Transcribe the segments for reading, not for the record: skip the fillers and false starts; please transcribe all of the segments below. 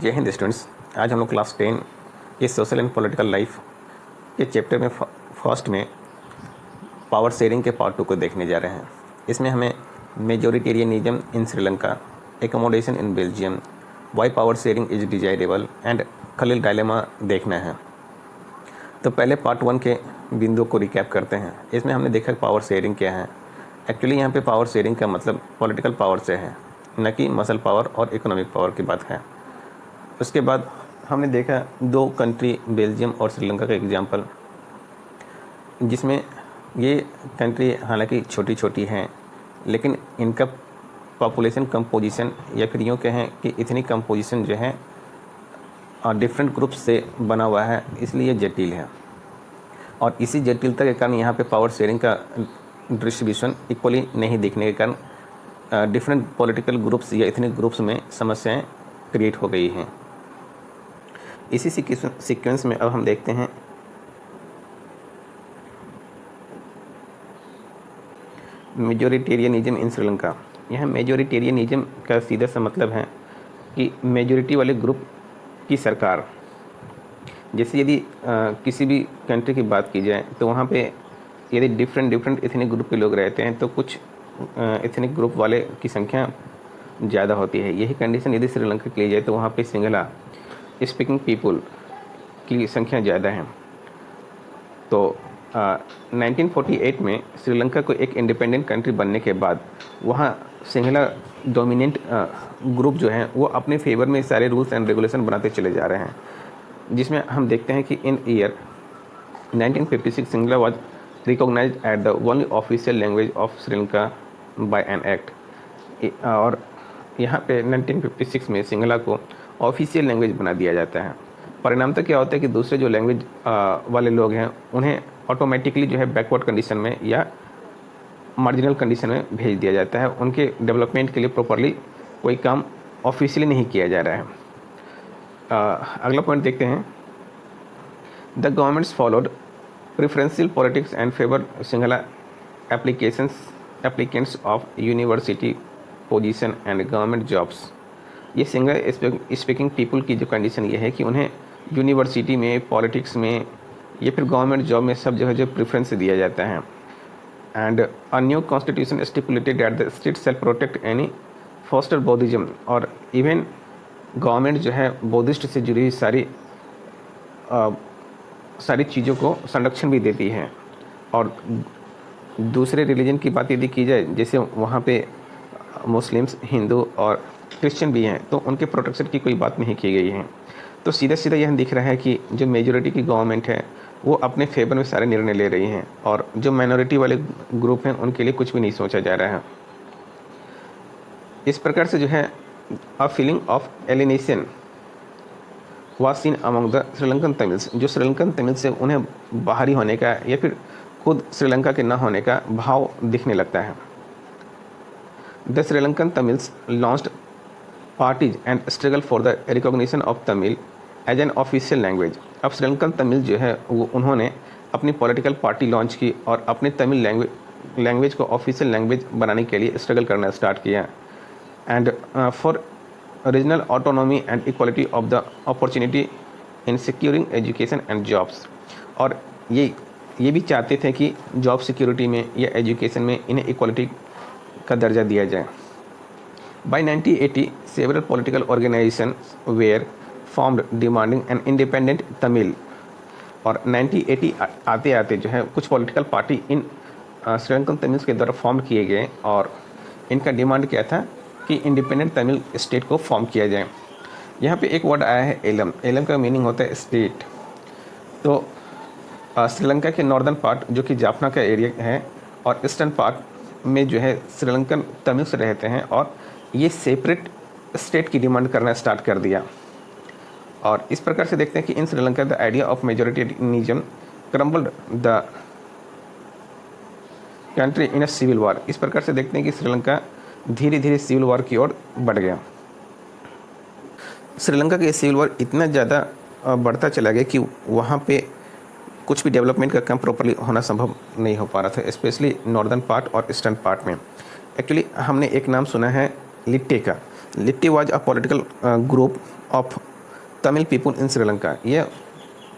जय हिंद स्टूडेंट्स। आज हम लोग क्लास 10 ये सोशल एंड पॉलिटिकल लाइफ के चैप्टर में फर्स्ट में पावर शेयरिंग के पार्ट 2 को देखने जा रहे हैं। इसमें हमें majoritarianism in Sri Lanka, accommodation in Belgium, why power sharing is desirable and खलील डायलेमा देखना है। तो पहले पार्ट 1 के बिंदुओं को रिकैप करते हैं। इसमें हमने देखा पावर शेयरिंग क्या है। एक्चुअली यहाँ पे पावर शेयरिंग का मतलब पॉलिटिकल पावर से है, न कि मसल पावर और इकोनॉमिक पावर की बात है। उसके बाद हमने देखा दो कंट्री बेल्जियम और श्रीलंका का एग्जाम्पल, जिसमें ये कंट्री हालांकि छोटी छोटी हैं, लेकिन इनका पॉपुलेशन कंपोजिशन या फिर यूँ कहें कि इतनी कंपोजिशन जो है डिफरेंट ग्रुप्स से बना हुआ है, इसलिए जटिल है। और इसी जटिलता के कारण यहाँ पे पावर शेयरिंग का डिस्ट्रीब्यूशन इक्वली नहीं दिखने के कारण डिफरेंट पॉलिटिकल ग्रुप्स या इतने ग्रुप्स में समस्याएं क्रिएट हो गई हैं। इसी सीक्वेंस में अब हम देखते हैं मेजोरिटेरियनिज्म इन श्रीलंका। यह मेजोरिटेरियनिज्म का सीधा सा मतलब है कि मेजोरिटी वाले ग्रुप की सरकार। जैसे यदि किसी भी कंट्री की बात की जाए तो वहाँ पे यदि डिफरेंट एथनिक ग्रुप के लोग रहते हैं तो कुछ एथनिक ग्रुप वाले की संख्या ज़्यादा होती है। यही कंडीशन यदि श्रीलंका की ली जाए तो वहाँ पे सिंगला स्पीकिंग पीपल की संख्या ज़्यादा है। तो 1948 में श्रीलंका को एक इंडिपेंडेंट कंट्री बनने के बाद वहाँ सिंगला डोमिनेंट ग्रुप जो हैं वो अपने फेवर में सारे रूल्स एंड रेगुलेशन बनाते चले जा रहे हैं, जिसमें हम देखते हैं कि in year 1956 Sinhala was recognised at the only official language of Sri Lanka by an act. और यहाँ पे 1956 में सिंगला को ऑफिशियल लैंग्वेज बना दिया जाता है। परिणाम तो क्या होता है कि दूसरे जो लैंग्वेज वाले लोग हैं उन्हें ऑटोमेटिकली जो है बैकवर्ड कंडीशन में या मार्जिनल कंडीशन में भेज दिया जाता है। उनके डेवलपमेंट के लिए प्रॉपरली कोई काम ऑफिशियली नहीं किया जा रहा है। अगला पॉइंट देखते हैं। The governments followed preferential politics and favour Singla applicants of university position and government jobs. ये सिंगल स्पीकिंग पीपल की जो कंडीशन ये है कि उन्हें यूनिवर्सिटी में, पॉलिटिक्स में या फिर गवर्नमेंट जॉब में सब जगह जो प्रेफरेंस दिया जाता है। And a new constitution stipulated that the state shall protect any foster Buddhism. और इवन गवर्नमेंट जो है बौद्धिस्ट से जुड़ी हुई सारी चीज़ों को संरक्षण भी देती है। और दूसरे रिलीजन की बात यदि की जाए, जैसे वहाँ पे मुस्लिम्स, हिंदू और क्रिश्चियन भी हैं, तो उनके प्रोटेक्शन की कोई बात नहीं की गई है। तो सीधा सीधा यह दिख रहा है कि जो मेजॉरिटी की गवर्नमेंट है वो अपने फेवर में सारे निर्णय ले रही हैं, और जो माइनॉरिटी वाले ग्रुप हैं उनके लिए कुछ भी नहीं सोचा जा रहा है। इस प्रकार से जो है a feeling of alienation was scene among the Sri Lankan Tamils. जो श्रीलंकन तमिल से उन्हें बाहरी होने का या फिर खुद श्रीलंका के न होने का भाव दिखने लगता है। The Sri Lankan Tamils launched parties and struggle for the recognition of Tamil as an official language. अब श्रीलंकन तमिल जो है वो उन्होंने अपनी पॉलिटिकल पार्टी लॉन्च की और अपने तमिल लैंग्वेज को ऑफिशियल लैंग्वेज बनाने के लिए स्ट्रगल करना स्टार्ट किया। And for regional autonomy and equality of the opportunity in securing education and jobs. और ये भी चाहते थे कि जॉब सिक्योरिटी में या एजुकेशन में इन्हें इक्वालिटी का दर्जा दिया जाए। By 1980, several political organizations were formed demanding an independent Tamil। और 1980 आते आते जो है कुछ पॉलिटिकल पार्टी इन श्रीलंकन तमिल्स के द्वारा फॉर्म किए गए, और इनका डिमांड क्या था कि इंडिपेंडेंट तमिल स्टेट को फॉर्म किया जाए। यहाँ पे एक वर्ड आया है एलम। एलम का मीनिंग होता है स्टेट। तो श्रीलंका के नॉर्दर्न पार्ट जो कि जाफना का एरिया है और ईस्टर्न पार्ट में जो है श्रीलंकन तमिल्स रहते हैं, और ये सेपरेट स्टेट की डिमांड करना स्टार्ट कर दिया। और इस प्रकार से देखते हैं कि in Sri Lanka the idea of majoritarianism crumbled the country in a civil war. इस प्रकार से देखते हैं कि श्रीलंका धीरे धीरे सिविल वॉर की ओर बढ़ गया। श्रीलंका का ये सिविल वॉर इतना ज़्यादा बढ़ता चला गया कि वहाँ पे कुछ भी डेवलपमेंट का काम प्रॉपरली होना संभव नहीं हो पा रहा था, स्पेशली नॉर्दर्न पार्ट और ईस्टर्न पार्ट में। एक्चुअली हमने एक नाम सुना है लिट्टे का। LTTE was a political group of Tamil people in Sri Lanka, यह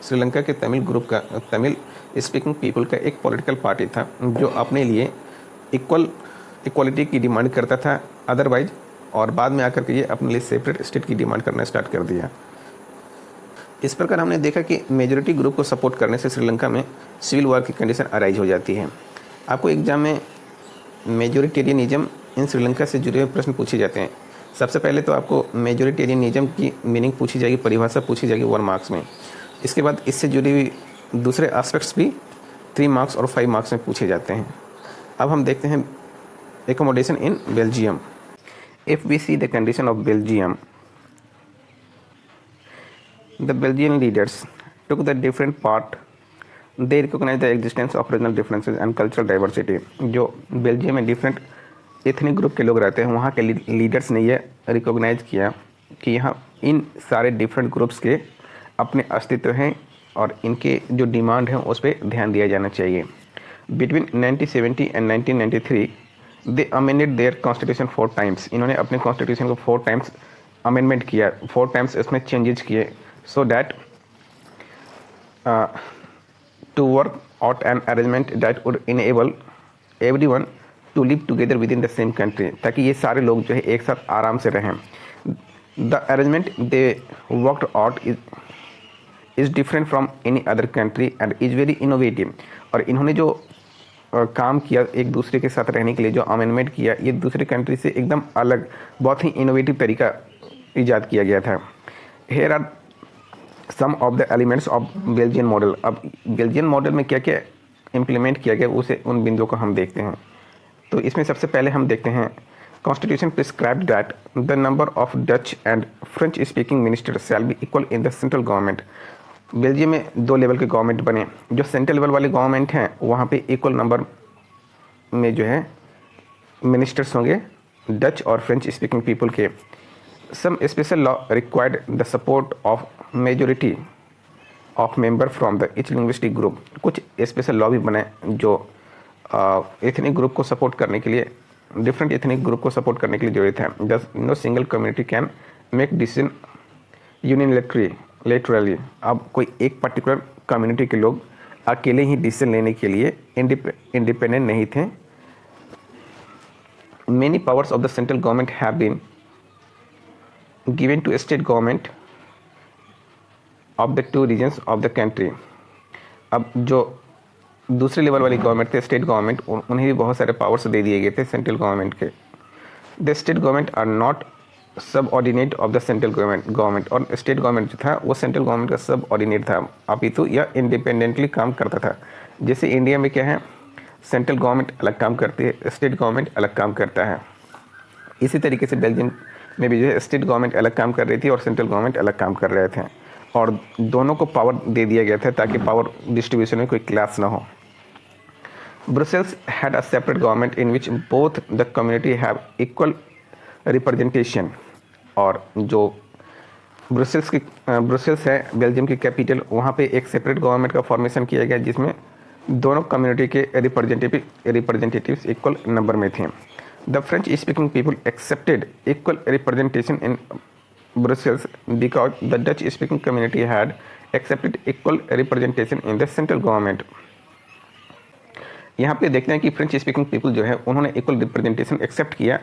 श्रीलंका के तमिल ग्रुप का, तमिल स्पीकिंग पीपल का एक पॉलिटिकल पार्टी था जो अपने लिए इक्वलिटी की डिमांड करता था अदरवाइज, और बाद में आकर के ये अपने लिए सेपरेट स्टेट की डिमांड करना स्टार्ट कर दिया। इस प्रकार हमने देखा कि मेजॉरिटी ग्रुप को सपोर्ट करने से श्रीलंका में सिविल वॉर की कंडीशन अराइज हो जाती है। आपको एग्जाम में मेजोरिटेरियनिज्म इन श्रीलंका से जुड़े हुए प्रश्न पूछे जाते हैं। सबसे पहले तो आपको मेजोरिटेरियनिज्म की मीनिंग पूछी जाएगी, परिभाषा पूछी जाएगी 1 मार्क्स में। इसके बाद इससे जुड़ी हुई दूसरे एस्पेक्ट्स भी 3 मार्क्स और 5 मार्क्स में पूछे जाते हैं। अब हम देखते हैं accommodation in Belgium. If we see the condition of Belgium, the Belgian leaders took the different part. They recognize the existence of regional differences and cultural diversity. जो बेल्जियम में डिफरेंट एथनिक ग्रुप के लोग रहते हैं, वहाँ के leaders ने ये रिकॉग्नाइज किया कि यहाँ इन सारे डिफरेंट ग्रुप्स के अपने अस्तित्व हैं और इनके जो डिमांड हैं उस पर ध्यान दिया जाना चाहिए। Between 1970 and 1993 they amended their constitution 4 times. इन्होंने अपने कॉन्स्टिट्यूशन को 4 टाइम्स अमेंडमेंट किया, 4 टाइम्स इसमें चेंजेस किए, so that to work out an arrangement that would enable everyone to live together within the same country, ताकि ये सारे लोग जो है एक साथ आराम से रहें। The arrangement they worked out is different from any other country and is very innovative। और इन्होंने जो काम किया एक दूसरे के साथ रहने के लिए, जो अमेंडमेंट किया, ये दूसरे कंट्री से एकदम अलग, बहुत ही इनोवेटिव तरीका ईजाद किया गया था। Here are some of the elements of Belgian model. अब बेल्जियन मॉडल में क्या क्या इम्प्लीमेंट किया गया उसे, उन बिंदुओं को हम देखते हैं। तो इसमें सबसे पहले हम देखते हैं constitution prescribed that the number of Dutch and French speaking minister shall be equal in the central government. Belgium में 2 लेवल के गवर्नमेंट बने। जो सेंट्रल लेवल वाले गवर्नमेंट हैं वहाँ पे इक्वल नंबर में जो है मिनिस्टर्स होंगे डच और फ्रेंच स्पीकिंग पीपल के। Some special law required the support of majority of member from the each linguistic group। कुछ स्पेशल लॉ भी बने जो एथनिक ग्रुप को सपोर्ट करने के लिए, डिफरेंट एथनिक ग्रुप को सपोर्ट करने के लिए जरूरत है। Just no single community can make decision unilaterally. अब कोई एक पर्टिकुलर कम्युनिटी के लोग अकेले ही डिसीजन लेने के लिए इंडिपेंडेंट नहीं थे। Many powers of the central government have been given to state government of the 2 regions of the country। अब जो दूसरे लेवल वाली गवर्नमेंट थे, स्टेट गवर्नमेंट, उन्हें भी बहुत सारे पावर्स दे दिए गए थे सेंट्रल गवर्नमेंट के। The state government are not subordinate of the central government. और स्टेट गवर्नमेंट जो था वो सेंट्रल गवर्नमेंट का सब ऑर्डिनेट था, अपितु यह इंडिपेंडेंटली काम करता था। जैसे इंडिया में क्या है, सेंट्रल गवर्नमेंट अलग काम करती है, स्टेट गवर्नमेंट अलग काम करता है। इसी तरीके से बेल्जियम में भी जो है स्टेट गवर्नमेंट अलग काम कर रही थी और सेंट्रल गवर्नमेंट अलग काम कर रहे थे, और दोनों को पावर दे दिया गया था ताकि पावर डिस्ट्रीब्यूशन में कोई क्लैश ना हो। Brussels had a separate government in which both the community have equal representation. और जो ब्रुसेल्स है बेल्जियम की कैपिटल, वहाँ पे एक सेपरेट गवर्नमेंट का फॉर्मेशन किया गया जिसमें दोनों कम्युनिटी के रिप्रेजेंटेटिव्स इक्वल नंबर में थे। The French speaking people accepted equal representation in Brussels because the Dutch speaking community had accepted equal representation in the central government। यहाँ पे देखते हैं कि फ्रेंच स्पीकिंग पीपल जो है उन्होंने इक्वल रिप्रेजेंटेशन एक्सेप्ट किया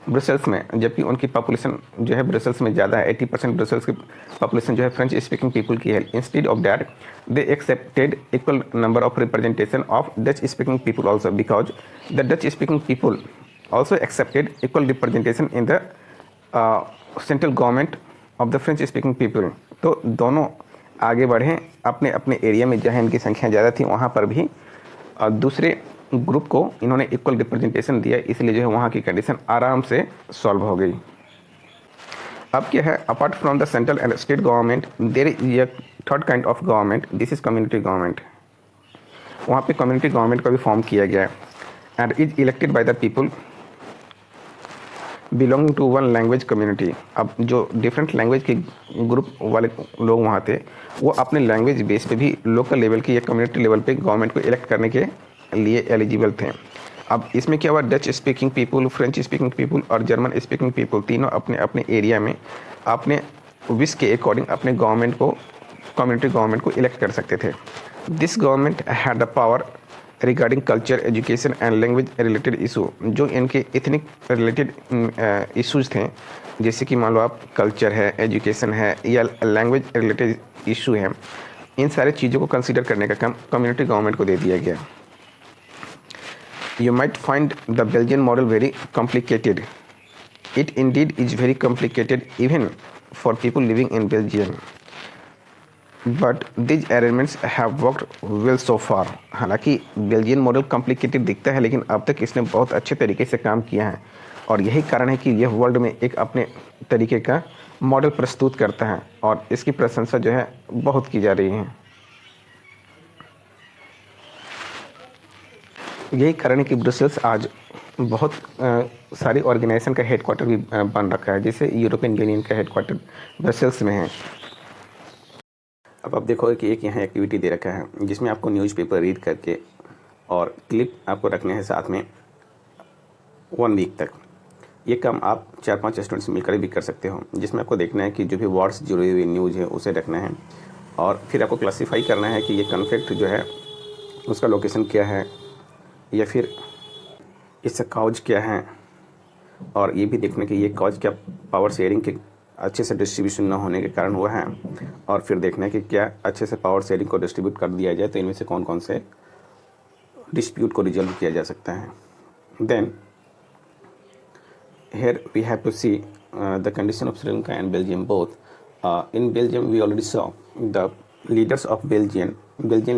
ब्रसेल्स में, जबकि उनकी पॉपुलेशन जो है ब्रसेल्स में ज़्यादा है। 80% ब्रसेल्स की पॉपुलेशन जो है फ्रेंच स्पीकिंग पीपल की है। Instead of that they accepted equal number of representation of Dutch speaking people also because the Dutch speaking people also accepted equal representation in the central government of the French speaking people। तो दोनों आगे बढ़े अपने अपने area में जहाँ इनकी संख्या ज़्यादा थी वहाँ पर भी दूसरे ग्रुप को इन्होंने इक्वल रिप्रेजेंटेशन दिया, इसलिए जो है वहाँ की कंडीशन आराम से सॉल्व हो गई। अब क्या है, apart from the central and state government there is a third kind of government, this is community government. वहाँ पे कम्युनिटी गवर्नमेंट का भी फॉर्म किया गया है and is elected by the people belonging to one language community. अब जो different language के ग्रुप वाले लोग वहाँ थे वो अपने लैंग्वेज बेस पे भी लोकल लेवल की या कम्युनिटी लेवल पे गवर्नमेंट को इलेक्ट करने के लिए एलिजिबल थे। अब इसमें क्या हुआ, Dutch speaking people, French speaking people और जर्मन स्पीकिंग पीपल तीनों अपने अपने एरिया में अपने विश के अकॉर्डिंग अपने गवर्नमेंट को, कम्युनिटी गवर्नमेंट को इलेक्ट कर सकते थे। This government had the power regarding culture, education and language related issue. जो इनके इथनिक रिलेटेड इश्यूज थे, जैसे कि मान लो आप कल्चर है, एजुकेशन है या लैंग्वेज रिलेटेड इशू है, इन सारे चीज़ों को कंसिडर करने का काम कम्युनिटी गवर्नमेंट को दे दिया गया। You might find the Belgian model very complicated. It indeed is very complicated even for people living in Belgium. But these arrangements have worked well so far. हालांकि बेल्जियन मॉडल कॉम्प्लिकेटेड दिखता है, लेकिन अब तक इसने बहुत अच्छे तरीके से काम किया है, और यही कारण है कि यह वर्ल्ड में एक अपने तरीके का मॉडल प्रस्तुत करता है, और इसकी प्रशंसा जो है बहुत की जा रही है। यही कारण है कि ब्रुसेल्स आज बहुत सारी ऑर्गेनाइजेशन का हेडक्वार्टर भी बन रखा है, जैसे यूरोपियन यूनियन का हेडक्वार्टर ब्रसेल्स में है। अब आप देखोगे कि एक यहाँ एक्टिविटी दे रखा है जिसमें आपको न्यूज़पेपर रीड करके और क्लिप आपको रखने हैं साथ में 1 वीक तक। ये काम आप 4-5 स्टूडेंट्स मिलकर भी कर सकते हो, जिसमें आपको देखना है कि जो भी वर्ड्स जुड़ी हुई न्यूज़ है उसे रखना है, और फिर आपको क्लासीफाई करना है कि ये कॉन्फ्लिक्ट जो है उसका लोकेशन क्या है, या फिर इसका कॉज क्या है, और ये भी देखना कि ये कॉज क्या पावर शेयरिंग के अच्छे से डिस्ट्रीब्यूशन न होने के कारण हुआ है, और फिर देखना है कि क्या अच्छे से पावर शेयरिंग को डिस्ट्रीब्यूट कर दिया जाए तो इनमें से कौन कौन से डिस्प्यूट को रिजॉल्व किया जा सकता है। Then here we have to see the condition of Sri Lanka and Belgium both. In Belgium, we already saw the leaders of Belgian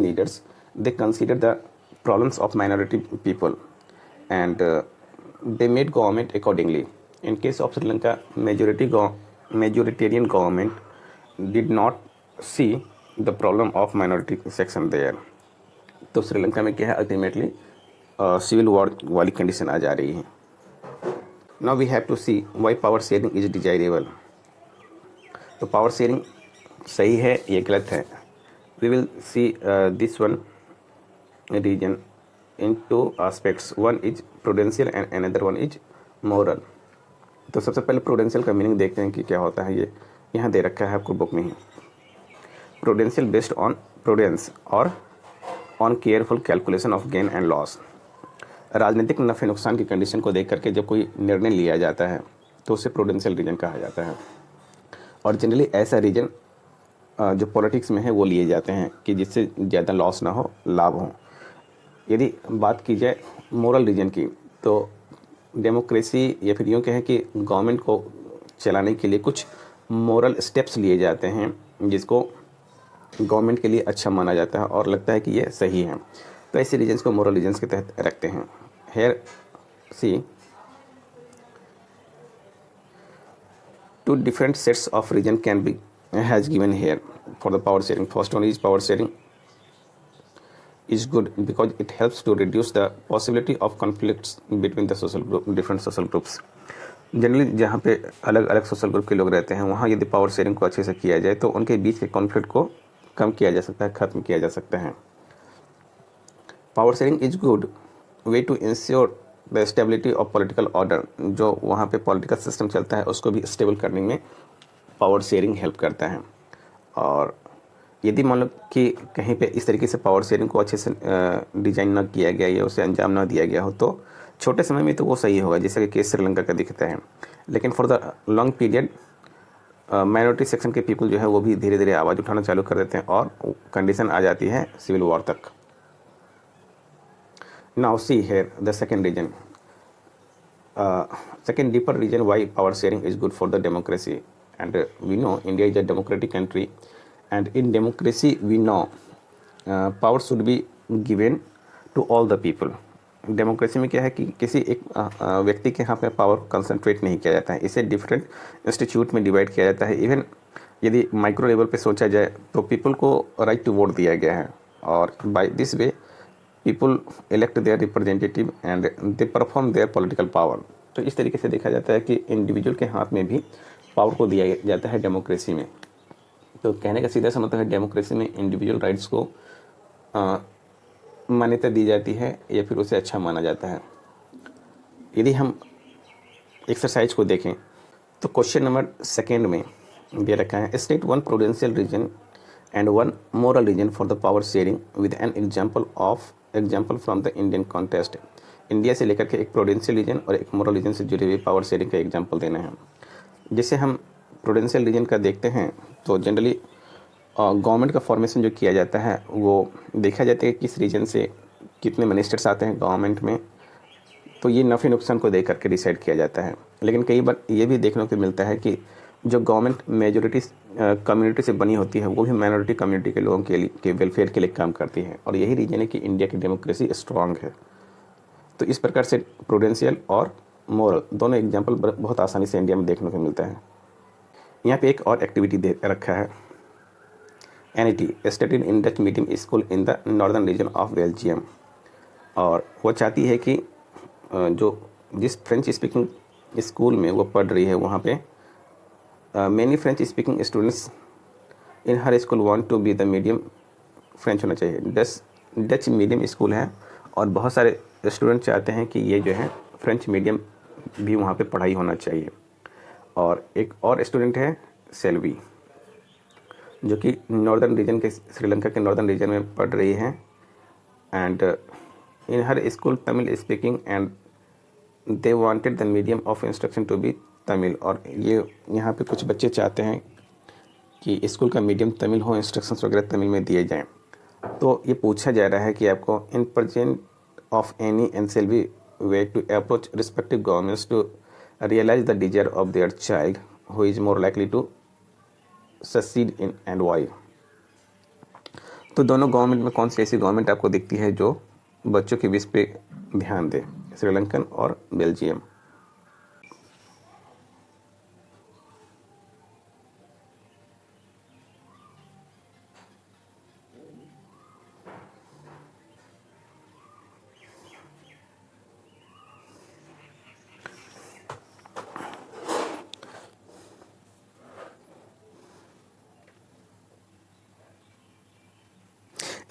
leaders. They consider the problems of minority people, and they made government accordingly. In case of Sri Lanka, majoritarian government did not see the problem of minority section there. तो श्रीलंका में क्या है, ultimately civil war वाली condition आ जा रही है। Now we have to see why power sharing is desirable. तो power sharing सही है या गलत है। We will see this one region in 2 aspects. One is prudential and another one is moral. तो सबसे पहले प्रूडेंशियल का मीनिंग देखते हैं कि क्या होता है। ये यहाँ दे रखा है आपको बुक में ही। प्रूडेंशियल बेस्ड ऑन प्रूडेंस और on careful calculation of gain and loss. राजनीतिक नफ़े नुकसान की कंडीशन को देख करके जब कोई निर्णय लिया जाता है तो उसे प्रूडेंशियल रीजन कहा जाता है, और जनरली ऐसा रीजन जो पॉलिटिक्स में है वो लिए जाते हैं कि जिससे ज़्यादा लॉस ना हो, लाभ हो। यदि बात की जाए मोरल रीजन की, तो डेमोक्रेसी या फिर यूँ कहें कि गवर्नमेंट को चलाने के लिए कुछ मोरल स्टेप्स लिए जाते हैं जिसको गवर्नमेंट के लिए अच्छा माना जाता है और लगता है कि ये सही है, तो ऐसे रीजन्स को मोरल रीजन्स के तहत रखते हैं। Hair C 2 different sets of region can be has given here for the power sharing. First one is power sharing is good because it helps to reduce the possibility of conflicts between the different social groups. Generally जहाँ पे अलग अलग social group के लोग रहते हैं वहाँ यदि पावर शेयरिंग को अच्छे से किया जाए तो उनके बीच के कॉन्फ्लिक्ट को कम किया जा सकता है, ख़त्म किया जा सकता है। Power sharing is good way to ensure the stability of political order. जो वहाँ पे पॉलिटिकल सिस्टम चलता है उसको भी स्टेबल करने में पावर शेयरिंग हेल्प करता है। और यदि मान लो कि कहीं पे इस तरीके से पावर शेयरिंग को अच्छे से डिजाइन ना किया गया या उसे अंजाम ना दिया गया हो तो छोटे समय में तो वो सही होगा, जैसा कि केस श्रीलंका का दिखता है, लेकिन for the long period minority section के पीपल जो है वो भी धीरे धीरे आवाज़ उठाना चालू कर देते हैं और कंडीशन आ जाती है सिविल वॉर तक। Now see here the second reason, second deeper reason why power sharing is good for the democracy. And we know India is a democratic country, and in democracy we know power should be given to all the people. Democracy में क्या है कि किसी एक व्यक्ति के यहाँ पे पावर कंसंट्रेट नहीं किया जाता है, इसे डिफरेंट इंस्टीट्यूट में डिवाइड किया जाता है। इवन यदि माइक्रो लेवल पे सोचा जाए तो पीपल को राइट टू वोट दिया गया है, और by this way people elect their representative and they perform their political power. तो इस तरीके से देखा जाता है कि इंडिविजुअल के हाथ में भी पावर को दिया जाता है डेमोक्रेसी में। तो कहने का सीधा सा मतलब है डेमोक्रेसी में इंडिविजुअल राइट्स को मान्यता दी जाती है या फिर उसे अच्छा माना जाता है। यदि हम एक्सरसाइज को देखें तो क्वेश्चन नंबर 2 में दे रखा है, state one prudential reason and one moral reason for the power sharing with an example from the Indian contest. India से लेकर के एक प्रूडेंशियल रीजन और एक मोरल रीजन से जुड़ी हुई पावर शेयरिंग का एग्जाम्पल देना है। जैसे हम प्रूडेंशियल रीजन का देखते हैं तो जनरली गवर्नमेंट का फॉर्मेशन जो किया जाता है वो देखा जाता है कि किस रीजन से कितने मिनिस्टर्स आते हैं गवर्नमेंट में, तो ये नफ़े नुकसान को देख करके डिसाइड किया जाता है। लेकिन कई बार ये भी देखने को मिलता है कि जो गवर्नमेंट मेजोरिटी कम्युनिटी से बनी होती है वो भी माइनॉरिटी कम्युनिटी के लोगों के वेलफेयर के लिए काम करती है, और यही रीजन है कि इंडिया की डेमोक्रेसी स्ट्रांग है। तो इस प्रकार से प्रूडेंशियल और मोरल दोनों एग्जाम्पल बहुत आसानी से इंडिया में देखने को मिलता है। यहाँ पे एक और एक्टिविटी दे रखा है, annuity studied in Dutch medium school in the northern region of Belgium, और वो चाहती है कि जो जिस फ्रेंच स्पीकिंग स्कूल में वो पढ़ रही है वहाँ पे many French speaking students in her school want to be the medium French होना चाहिए। डच मीडियम स्कूल है और बहुत सारे स्टूडेंट चाहते हैं कि ये जो है फ्रेंच मीडियम भी वहाँ पे पढ़ाई होना चाहिए। और एक और स्टूडेंट है सेल्वी, जो कि नॉर्दर्न रीजन के श्रीलंका के नॉर्दर्न रीजन में पढ़ रही है, and in her school Tamil speaking and they wanted the medium of instruction to be Tamil. और ये यहाँ पे कुछ बच्चे चाहते हैं कि स्कूल का मीडियम तमिल हो, इंस्ट्रक्शंस वगैरह तमिल में दिए जाएं। तो ये पूछा जा रहा है कि आपको in present of Annie and Selvi way to approach respective governments to realise the desire of their child who is more likely to succeed in and why. तो दोनों गवर्नमेंट में कौन सी ऐसी गवर्नमेंट आपको दिखती है जो बच्चों की विश पे ध्यान दे, श्रीलंकन और बेल्जियम।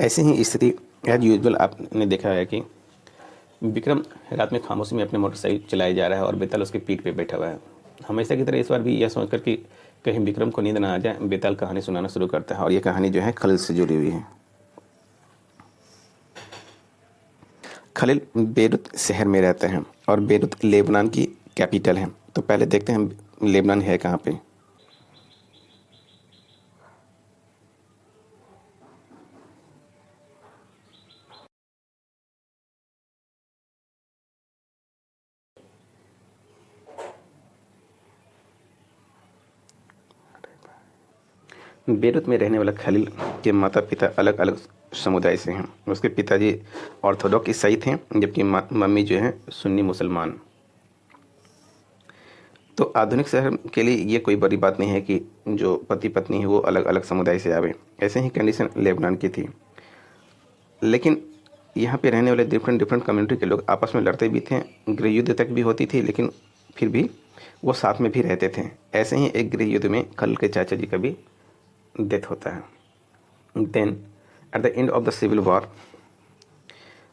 ऐसी ही स्थिति एज यूजुअल आपने देखा है कि विक्रम रात में खामोशी में अपने मोटरसाइकिल चलाए जा रहा है और बेताल उसके पीठ पे बैठा हुआ है। हमेशा की तरह इस बार भी यह सोचकर कि कहीं विक्रम को नींद ना आ जाए, बेताल कहानी सुनाना शुरू करता है, और यह कहानी जो है खलील से जुड़ी हुई है। खलील बेरूत शहर में रहते हैं और बेरूत लेबनान की कैपिटल है। तो पहले देखते हैं लेबनान है कहाँ पे। बेरूत में रहने वाला खलील के माता पिता अलग अलग समुदाय से हैं। उसके पिताजी ऑर्थोडॉक्स ईसाई थे, जबकि मम्मी जो है सुन्नी मुसलमान। तो आधुनिक शहर के लिए ये कोई बड़ी बात नहीं है कि जो पति पत्नी है वो अलग अलग समुदाय से आवे। ऐसे ही कंडीशन लेबनान की थी, लेकिन यहाँ पे रहने वाले डिफरेंट कम्युनिटी के लोग आपस में लड़ते भी थे, गृह युद्ध तक भी होती थी, लेकिन फिर भी वो साथ में भी रहते थे। ऐसे ही एक गृह युद्ध में खलील के चाचा जी का भी डेथ होता है। Then at the end of the civil war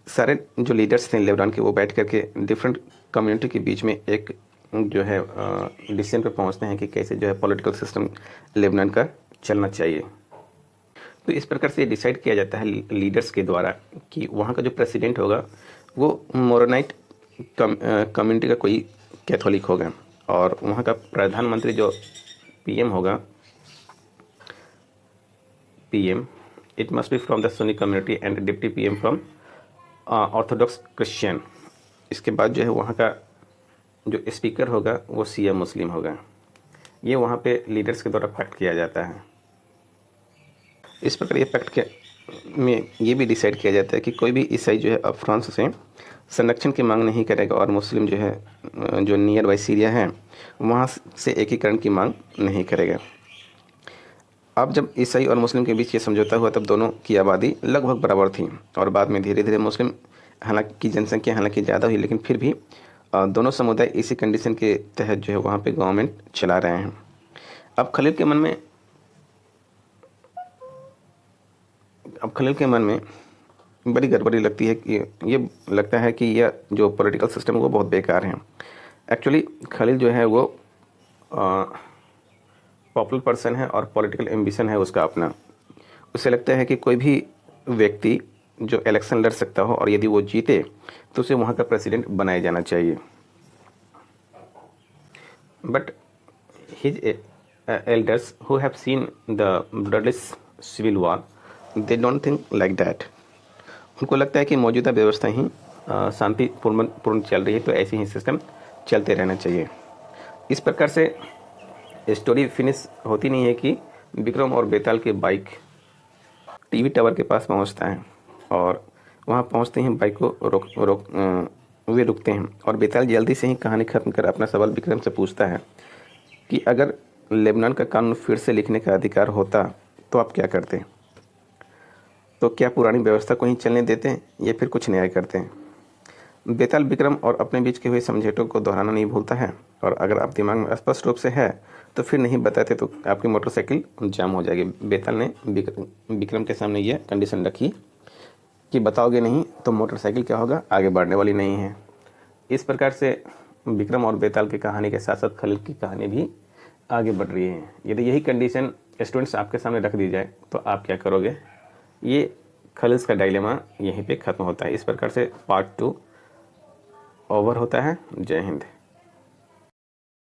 सारे जो लीडर्स थे लेबनान के वो बैठ करके डिफरेंट कम्युनिटी के बीच में एक जो है डिसीजन पे पहुंचते हैं कि कैसे जो है पॉलिटिकल सिस्टम लेबनान का चलना चाहिए। तो इस प्रकार से डिसाइड किया जाता है लीडर्स के द्वारा कि वहाँ का जो प्रेसिडेंट होगा वो मोरोनाइट कम्युनिटी का कोई कैथोलिक होगा, और वहाँ का प्रधानमंत्री जो पीएम होगा, PM it must be from the Sunni community and deputy PM from Orthodox Christian. इसके बाद जो है वहाँ का जो स्पीकर होगा वो शिया मुस्लिम होगा। ये वहाँ पे लीडर्स के द्वारा पैक्ट किया जाता है। इस प्रकार ये पैक्ट के में ये भी डिसाइड किया जाता है कि कोई भी ईसाई जो है अब फ्रांस से संरक्षण की मांग नहीं करेगा, और मुस्लिम जो है जो नियर बाई सीरिया है वहाँ से एकीकरण की मांग नहीं करेगा। अब जब ईसाई और मुस्लिम के बीच ये समझौता हुआ तब दोनों की आबादी लगभग बराबर थी, और बाद में धीरे धीरे मुस्लिम हालांकि जनसंख्या हालांकि ज़्यादा हुई, लेकिन फिर भी दोनों समुदाय इसी कंडीशन के तहत जो है वहाँ पे गवर्नमेंट चला रहे हैं। अब खलील के मन में बड़ी गड़बड़ी लगती है कि ये लगता है कि यह जो पॉलिटिकल सिस्टम है वो बहुत बेकार है। एक्चुअली खलील जो है वो पॉपुलर पर्सन है और पॉलिटिकल एम्बिशन है उसका अपना, उसे लगता है कि कोई भी व्यक्ति जो इलेक्शन लड़ सकता हो और यदि वो जीते तो उसे वहाँ का प्रेसिडेंट बनाया जाना चाहिए। But his elders who have seen the bloodless civil war, they don't think like that। उनको लगता है कि मौजूदा व्यवस्था ही शांतिपूर्ण चल रही है, तो ऐसे ही सिस्टम चलते रहना चाहिए। इस प्रकार से स्टोरी फिनिश होती नहीं है कि विक्रम और बेताल के बाइक टीवी टावर के पास पहुंचता है और वहां पहुंचते ही बाइक को वे रुकते हैं और बेताल जल्दी से ही कहानी खत्म कर अपना सवाल विक्रम से पूछता है कि अगर लेबनान का कानून फिर से लिखने का अधिकार होता तो आप क्या करते? तो क्या पुरानी व्यवस्था को ही चलने देते या फिर कुछ नया करते? बेताल विक्रम और अपने बीच के हुए समझौतों को दोहराना नहीं भूलता है, और अगर आप दिमाग में स्पष्ट रूप से है तो फिर नहीं बताते तो आपकी मोटरसाइकिल जाम हो जाएगी। बेताल ने विक्रम के सामने यह कंडीशन रखी कि बताओगे नहीं तो मोटरसाइकिल क्या होगा, आगे बढ़ने वाली नहीं है। इस प्रकार से विक्रम और बेताल की कहानी के साथ साथ खलील की कहानी भी आगे बढ़ रही है। यदि यही कंडीशन स्टूडेंट्स आपके सामने रख दी जाए तो आप क्या करोगे? ये खलील का डायलेमा यहीं पे ख़त्म होता है। इस प्रकार से पार्ट 2 ओवर होता है। जय हिंद।